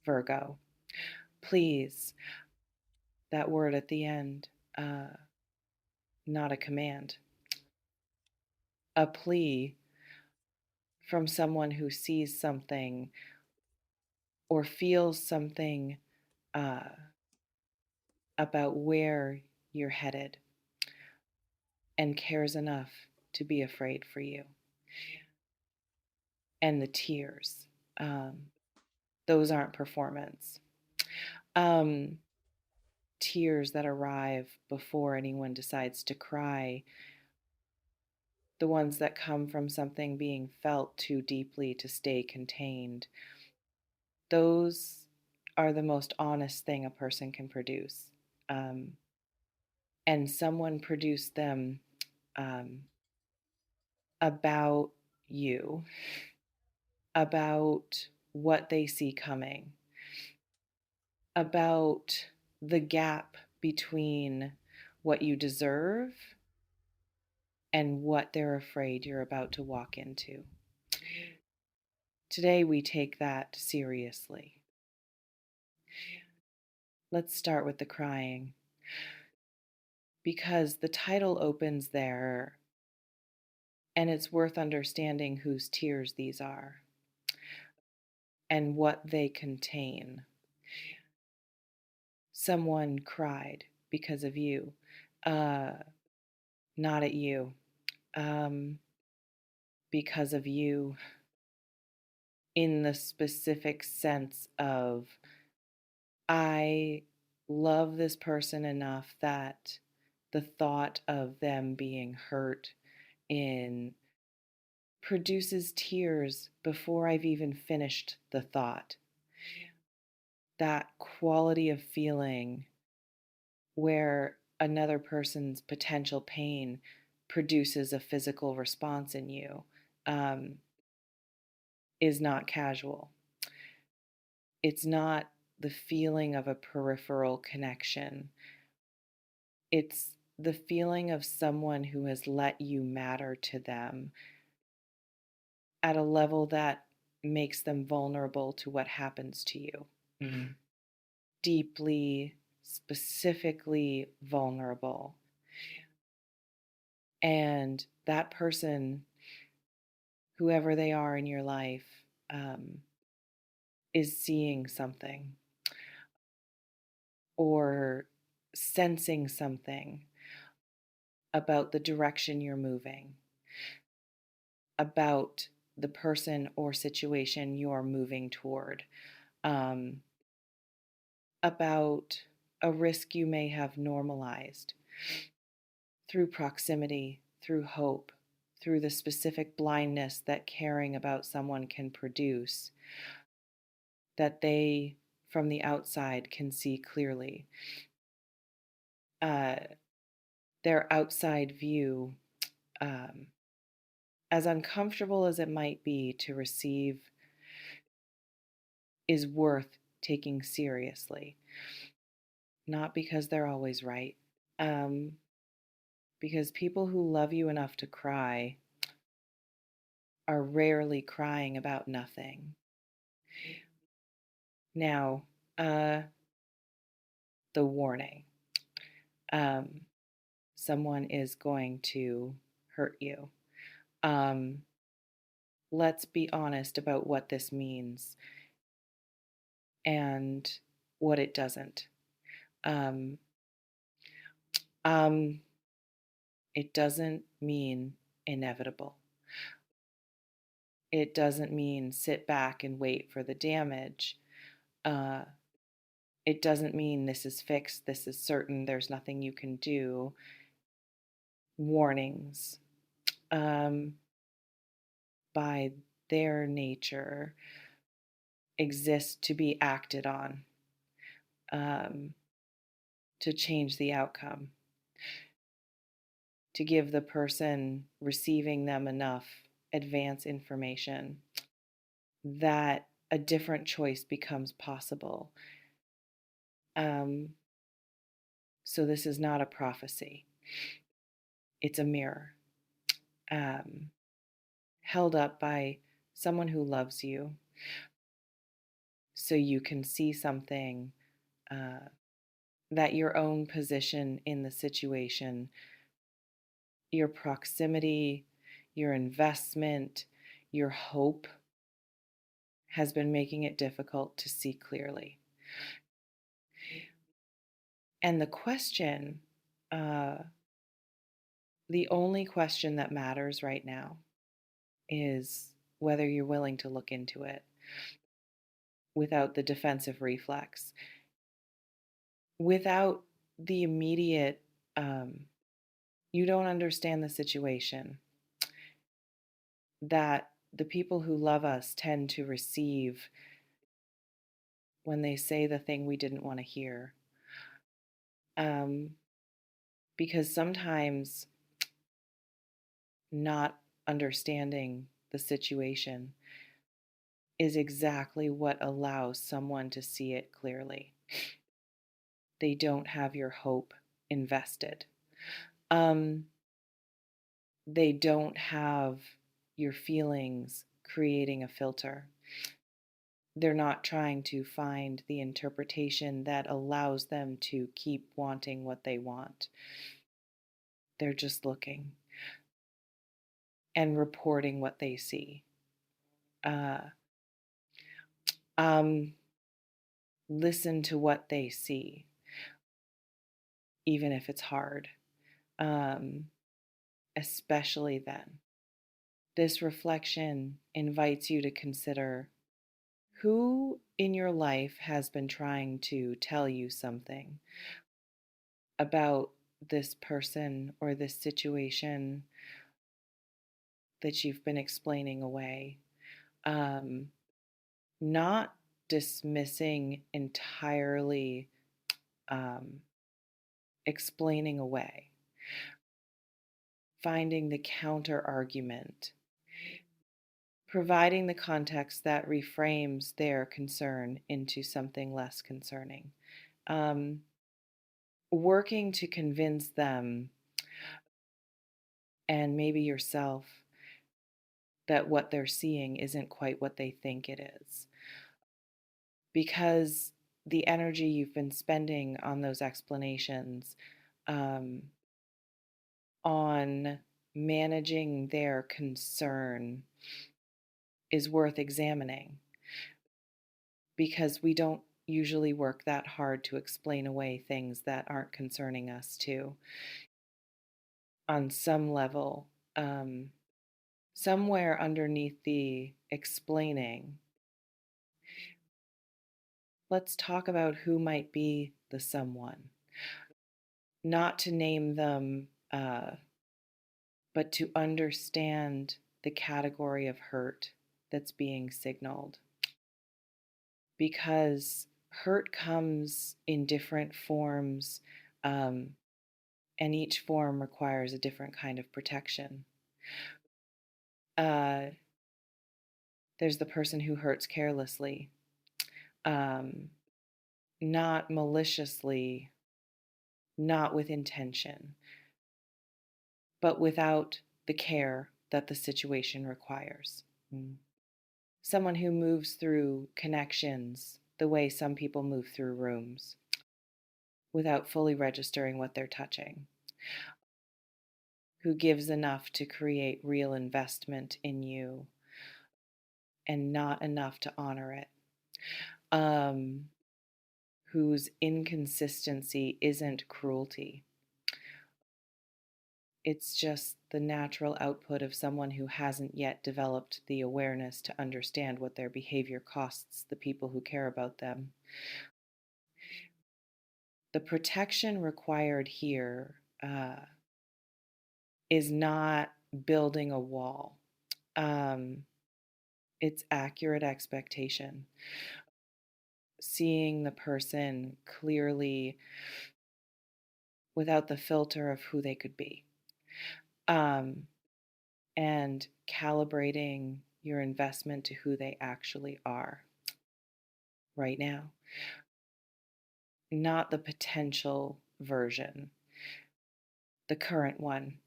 Virgo. Please, that word at the end, not a command. A plea from someone who sees something or feels something uh, about where you're headed and cares enough to be afraid for you. And the tears, those aren't performance. Um, Tears that arrive before anyone decides to cry, the ones that come from something being felt too deeply to stay contained, those are the most honest thing a person can produce. Um, and someone produced them um, about you, about what they see coming, about the gap between what you deserve and what they're afraid you're about to walk into. Today, we take that seriously. Let's start with the crying, because the title opens there, and it's worth understanding whose tears these are and what they contain. Someone cried because of you, uh, not at you, um, because of you, in the specific sense of, I love this person enough that the thought of them being hurt in produces tears before I've even finished the thought. That quality of feeling where another person's potential pain produces a physical response in you um, is not casual. It's not the feeling of a peripheral connection. It's the feeling of someone who has let you matter to them at a level that makes them vulnerable to what happens to you. Mm-hmm. Deeply, specifically vulnerable. And that person, whoever they are in your life, um, is seeing something or sensing something about the direction you're moving, about the person or situation you're moving toward, um, about a risk you may have normalized through proximity, through hope, through the specific blindness that caring about someone can produce, that they from the outside can see clearly. Uh, their outside view, um, as uncomfortable as it might be to receive, is worth taking seriously. Not because they're always right, um, because people who love you enough to cry are rarely crying about nothing. Now, the warning, um, someone is going to hurt you. Um, let's be honest about what this means and what it doesn't. Um, um, it doesn't mean inevitable. It doesn't mean sit back and wait for the damage. Uh, it doesn't mean this is fixed, this is certain, there's nothing you can do. Warnings, um, by their nature, exist to be acted on, um, to change the outcome, to give the person receiving them enough advance information that a different choice becomes possible. Um, so this is not a prophecy. It's a mirror, um, held up by someone who loves you, so you can see something uh, that your own position in the situation, your proximity, your investment, your hope has been making it difficult to see clearly. And uh, the only question that matters right now is whether you're willing to look into it without the defensive reflex, without the immediate, um, you don't understand the situation, that the people who love us tend to receive when they say the thing we didn't want to hear. Um, because sometimes not understanding the situation is exactly what allows someone to see it clearly. They don't have your hope invested. Um, they don't have your feelings creating a filter. They're not trying to find the interpretation that allows them to keep wanting what they want. They're just looking and reporting what they see. Uh, um, Listen to what they see, even if it's hard, um, especially then. This reflection invites you to consider who in your life has been trying to tell you something about this person or this situation that you've been explaining away. Um, Not dismissing entirely, um, explaining away, finding the counter argument, providing the context that reframes their concern into something less concerning, um, working to convince them and maybe yourself that what they're seeing isn't quite what they think it is. Because the energy you've been spending on those explanations, um, on managing their concern, is worth examining, because we don't usually work that hard to explain away things that aren't concerning us too. On some level, somewhere underneath the explaining, let's talk about who might be the someone. Not to name them, but to understand the category of hurt that's being signaled. Because hurt comes in different forms, um, and each form requires a different kind of protection. Uh, there's the person who hurts carelessly, um, not maliciously, not with intention, but without the care that the situation requires. Mm. Someone who moves through connections the way some people move through rooms without fully registering what they're touching, who gives enough to create real investment in you and not enough to honor it, um, whose inconsistency isn't cruelty. It's just the natural output of someone who hasn't yet developed the awareness to understand what their behavior costs the people who care about them. The protection required here is not building a wall. Um, it's accurate expectation. Seeing the person clearly without the filter of who they could be. Um, and calibrating your investment to who they actually are right now, not the potential version, the current one.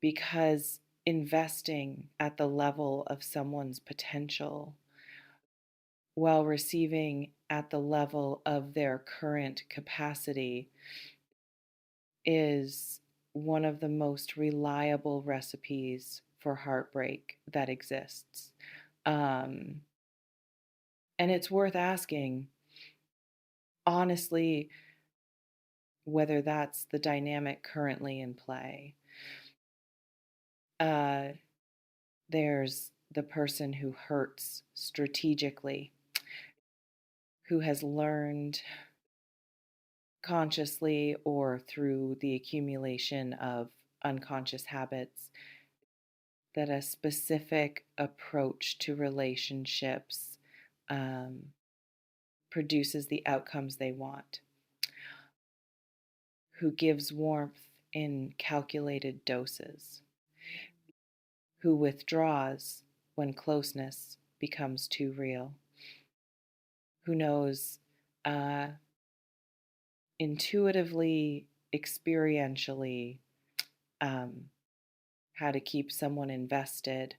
Because investing at the level of someone's potential while receiving at the level of their current capacity is one of the most reliable recipes for heartbreak that exists. Um, and it's worth asking, honestly, whether that's the dynamic currently in play. Uh, there's the person who hurts strategically, who has learned consciously or through the accumulation of unconscious habits that a specific approach to relationships um, produces the outcomes they want, who gives warmth in calculated doses, who withdraws when closeness becomes too real, who knows uh, intuitively, experientially, um, how to keep someone invested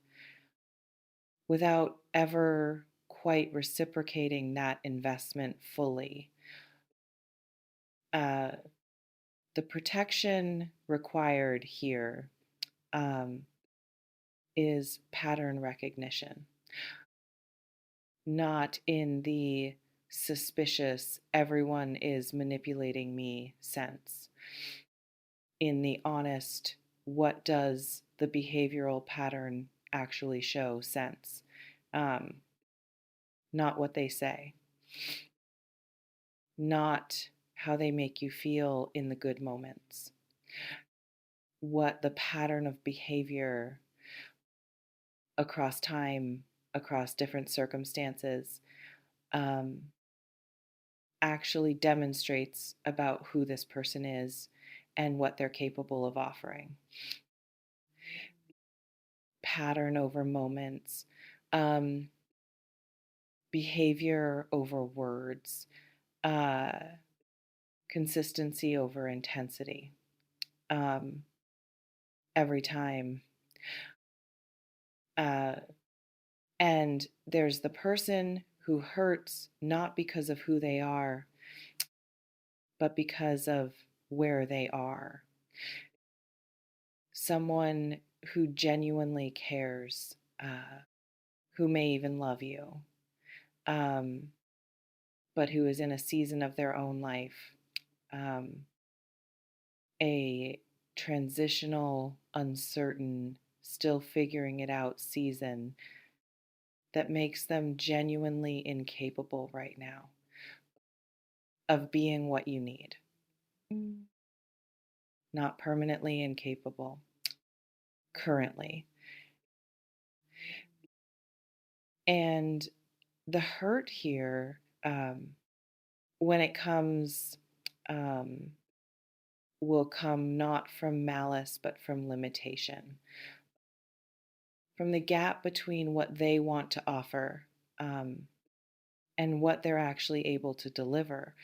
without ever quite reciprocating that investment fully. Uh, the protection required here um, is pattern recognition, not in the suspicious, everyone is manipulating me sense, in the honest, what does the behavioral pattern actually show sense, um, not what they say, not how they make you feel in the good moments, what the pattern of behavior across time, across different circumstances, um, actually demonstrates about who this person is and what they're capable of offering. Pattern over moments, um, behavior over words, uh, consistency over intensity. Um, every time. Uh, and there's the person who hurts not because of who they are, but because of where they are. Someone who genuinely cares, who may even love you, um, but who is in a season of their own life, um, a transitional, uncertain, still figuring it out season that makes them genuinely incapable right now of being what you need. Not permanently incapable, currently. And the hurt here, when it comes, um, will come not from malice, but from limitation, from the gap between what they want to offer um, and what they're actually able to deliver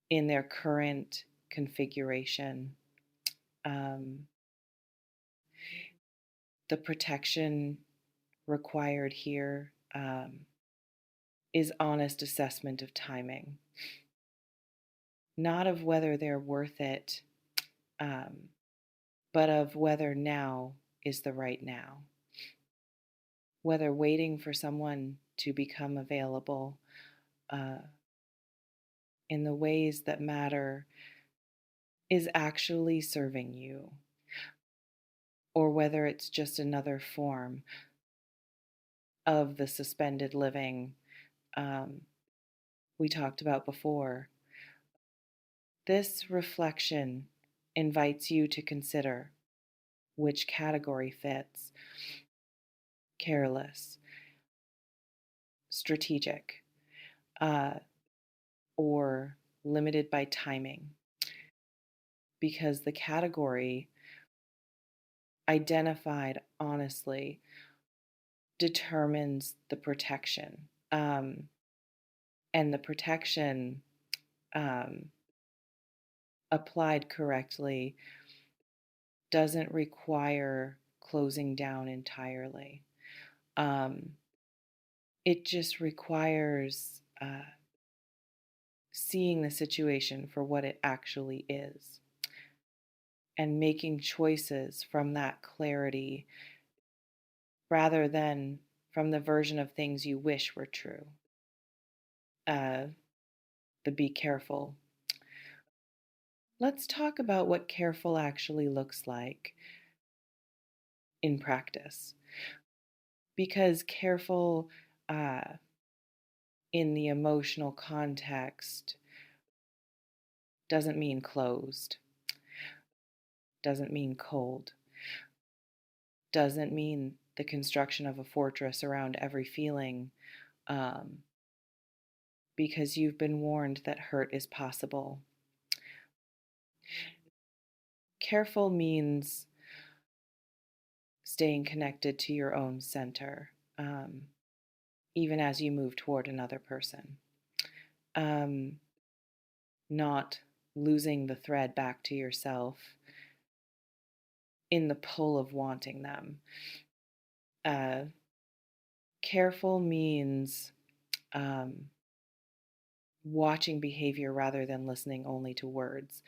in their current configuration. Um, the protection required here is honest assessment of timing, not of whether they're worth it, um, but of whether now is the right now, whether waiting for someone to become available uh, in the ways that matter is actually serving you, or whether it's just another form of the suspended living um, we talked about before. This reflection invites you to consider which category fits: careless, strategic, uh, or limited by timing, because the category identified honestly determines the protection. And the protection um, applied correctly doesn't require closing down entirely. Um, it just requires seeing the situation for what it actually is and making choices from that clarity rather than from the version of things you wish were true. Uh, the be careful. Let's talk about what careful actually looks like in practice. Because careful uh, in the emotional context doesn't mean closed, doesn't mean cold, doesn't mean the construction of a fortress around every feeling, um, because you've been warned that hurt is possible. Careful means staying connected to your own center, even as you move toward another person. Um, Not losing the thread back to yourself in the pull of wanting them. Uh, Careful means um, watching behavior rather than listening only to words.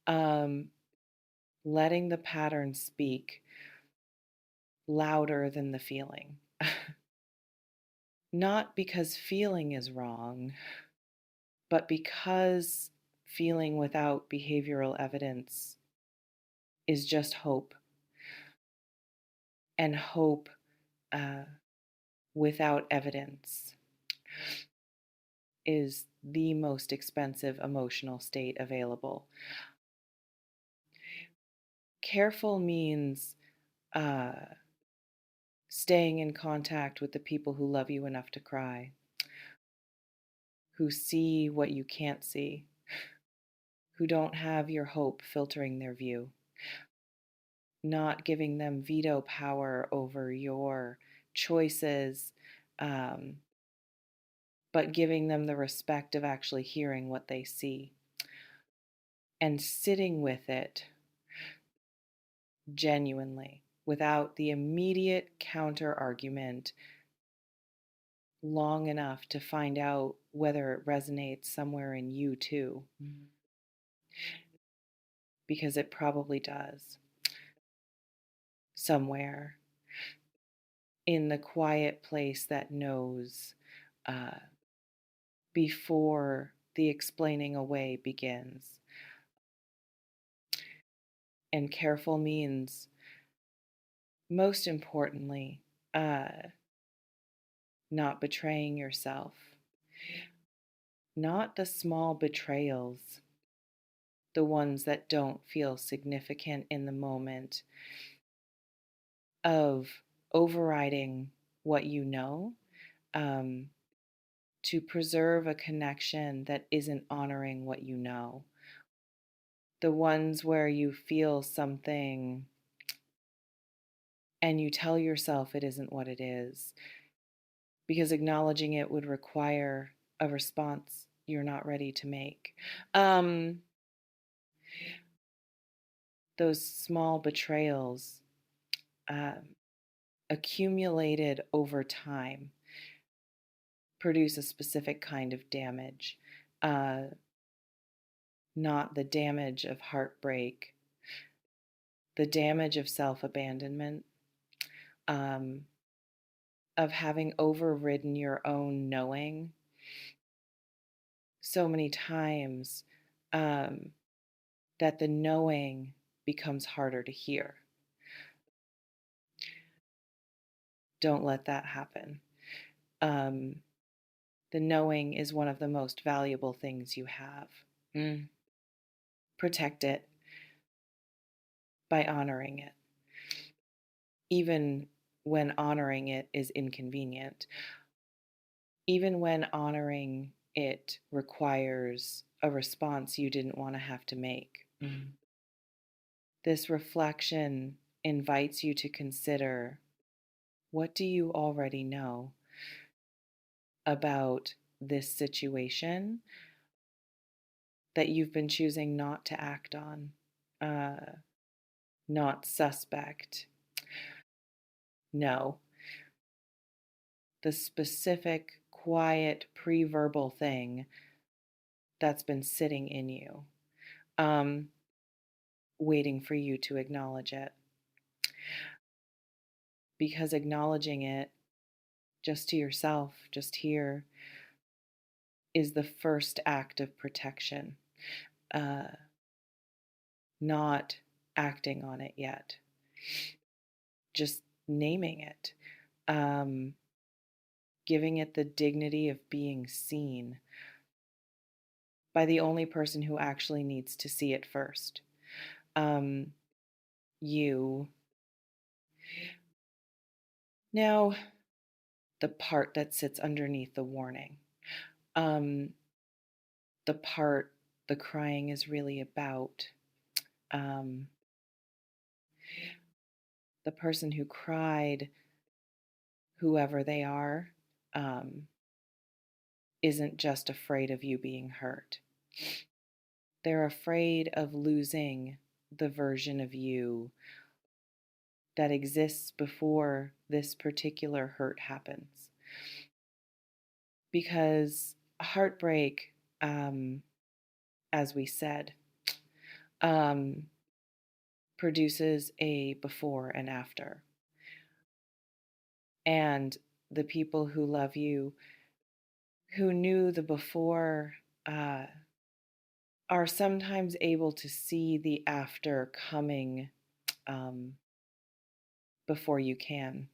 Um, Letting the pattern speak louder than the feeling. Not because feeling is wrong, but because feeling without behavioral evidence is just hope. And hope uh, without evidence is the most expensive emotional state available. Careful means uh, staying in contact with the people who love you enough to cry, who see what you can't see, who don't have your hope filtering their view, not giving them veto power over your choices, um, but giving them the respect of actually hearing what they see and sitting with it genuinely without the immediate counter argument long enough to find out whether it resonates somewhere in you too. Mm-hmm. Because it probably does. Somewhere in the quiet place that knows uh, before the explaining away begins. And careful means, most importantly, not betraying yourself. Not the small betrayals, the ones that don't feel significant in the moment, of overriding what you know um, to preserve a connection that isn't honoring what you know. The ones where you feel something and you tell yourself it isn't what it is, because acknowledging it would require a response you're not ready to make. Those small betrayals um, accumulated over time produce a specific kind of damage, uh, not the damage of heartbreak, the damage of self abandonment, um, of having overridden your own knowing so many times um, that the knowing becomes harder to hear. Don't let that happen. Um, the knowing is one of the most valuable things you have. Mm. Protect it by honoring it, even when honoring it is inconvenient, even when honoring it requires a response you didn't want to have to make. Mm. This reflection invites you to consider, what do you already know about this situation that you've been choosing not to act on, not suspect, No, the specific, quiet, pre-verbal thing that's been sitting in you, um, waiting for you to acknowledge it. Because acknowledging it just to yourself, just here, is the first act of protection, uh, not acting on it yet, just naming it, um, giving it the dignity of being seen by the only person who actually needs to see it first. Um, you. Now, the part that sits underneath the warning, um, the part the crying is really about. Um, the person who cried, whoever they are, um, isn't just afraid of you being hurt. They're afraid of losing the version of you that exists before this particular hurt happens. Because heartbreak, as we said, um, produces a before and after. And the people who love you, who knew the before, uh, are sometimes able to see the after coming, um, before you can.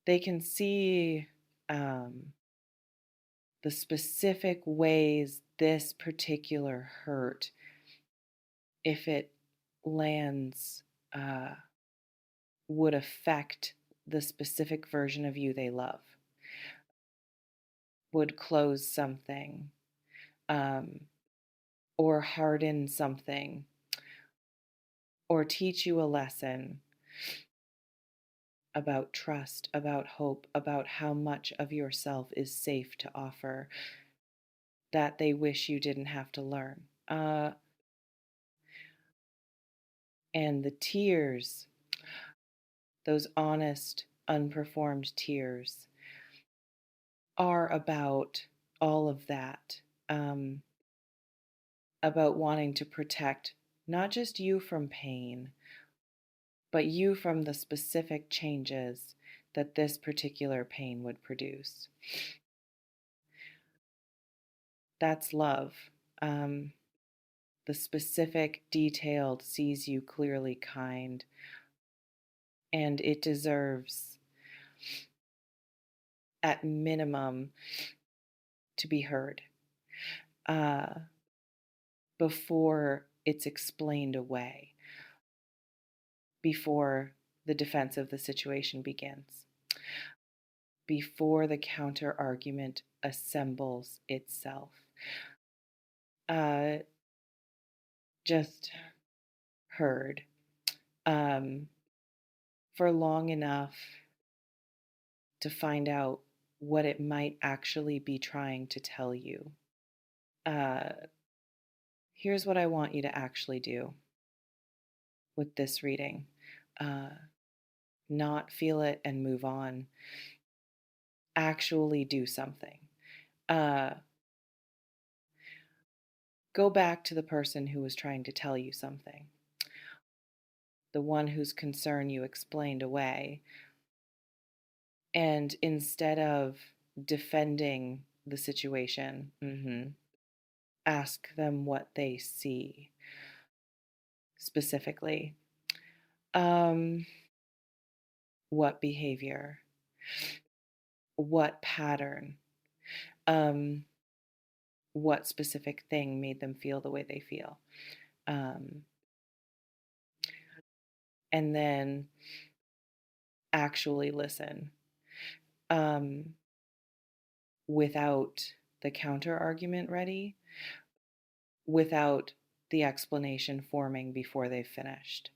They can see, um, the specific ways this particular hurt, if it lands, uh, would affect the specific version of you they love, would close something, um, or harden something, or teach you a lesson about trust, about hope, about how much of yourself is safe to offer that they wish you didn't have to learn. And the tears, those honest, unperformed tears, are about all of that, um, about wanting to protect not just you from pain, but you from the specific changes that this particular pain would produce. That's love. Um, the specific, detailed, sees you clearly kind, and it deserves, at minimum, to be heard, uh, before it's explained away, before the defense of the situation begins, before the counter argument assembles itself. Uh, just heard, um, for long enough to find out what it might actually be trying to tell you. Uh, Here's what I want you to actually do with this reading. Uh, Not feel it and move on. Actually do something. Uh, Go back to the person who was trying to tell you something, the one whose concern you explained away. And instead of defending the situation, ask them what they see specifically. Um, what behavior? What pattern? Um, what specific thing made them feel the way they feel? Um, and then actually listen, um, without the counter argument ready, without the explanation forming before they've finished.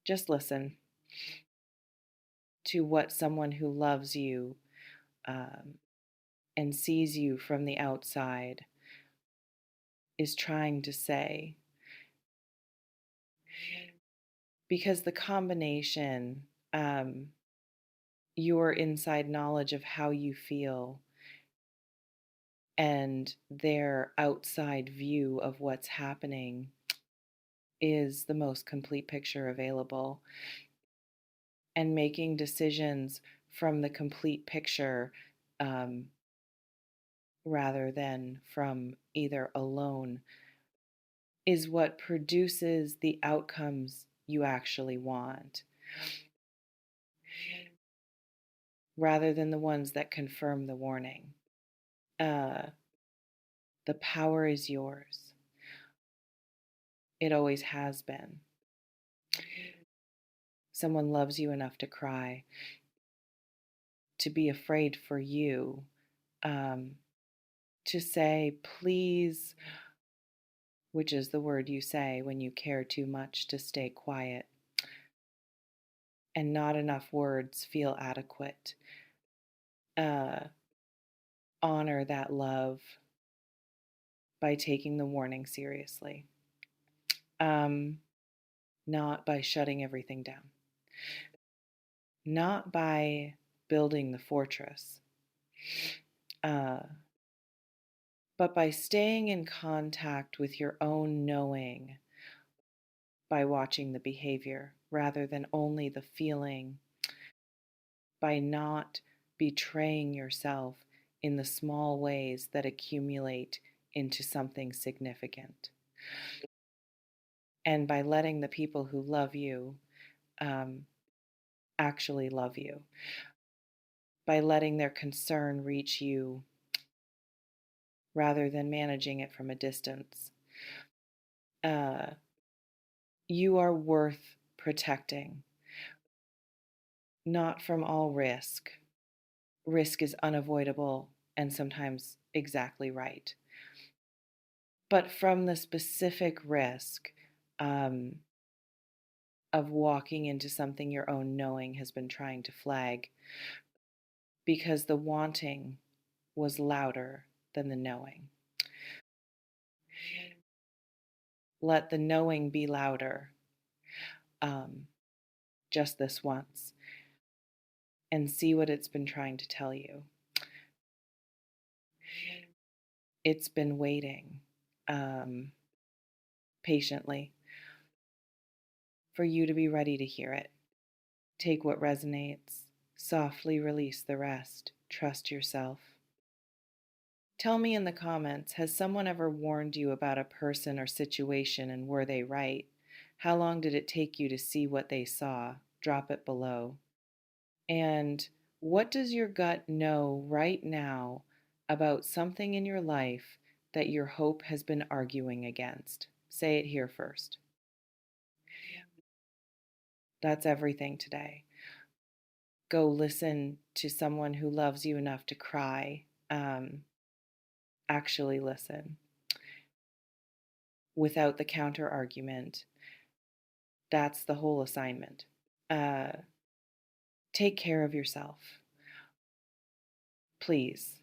Just listen to what someone who loves you, um, and sees you from the outside is trying to say. because the combination, um, your inside knowledge of how you feel and their outside view of what's happening is the most complete picture available. And making decisions from the complete picture, um, rather than from either alone, is what produces the outcomes you actually want, rather than the ones that confirm the warning. Uh, the power is yours. It always has been. Someone loves you enough to cry, to be afraid for you, um, to say, please, which is the word you say when you care too much to stay quiet, and not enough words feel adequate. Uh, Honor that love by taking the warning seriously, um, not by shutting everything down, not by building the fortress, uh, but by staying in contact with your own knowing, by watching the behavior rather than only the feeling, by not betraying yourself in the small ways that accumulate into something significant, and by letting the people who love you um, actually love you, by letting their concern reach you rather than managing it from a distance. Uh, you are worth protecting, not from all risk. Risk is unavoidable and sometimes exactly right. But from the specific risk, um, of walking into something your own knowing has been trying to flag, because the wanting was louder than the knowing. Let the knowing be louder, um, just this once, and see what it's been trying to tell you. It's been waiting, um, patiently for you to be ready to hear it. Take what resonates, softly release the rest. Trust yourself. Tell me in the comments, has someone ever warned you about a person or situation, and were they right? How long did it take you to see what they saw? Drop it below. And what does your gut know right now about something in your life that your hope has been arguing against? Say it here first. That's everything today. Go listen to someone who loves you enough to cry. Actually listen without the counter argument. That's the whole assignment. Uh, Take care of yourself, please.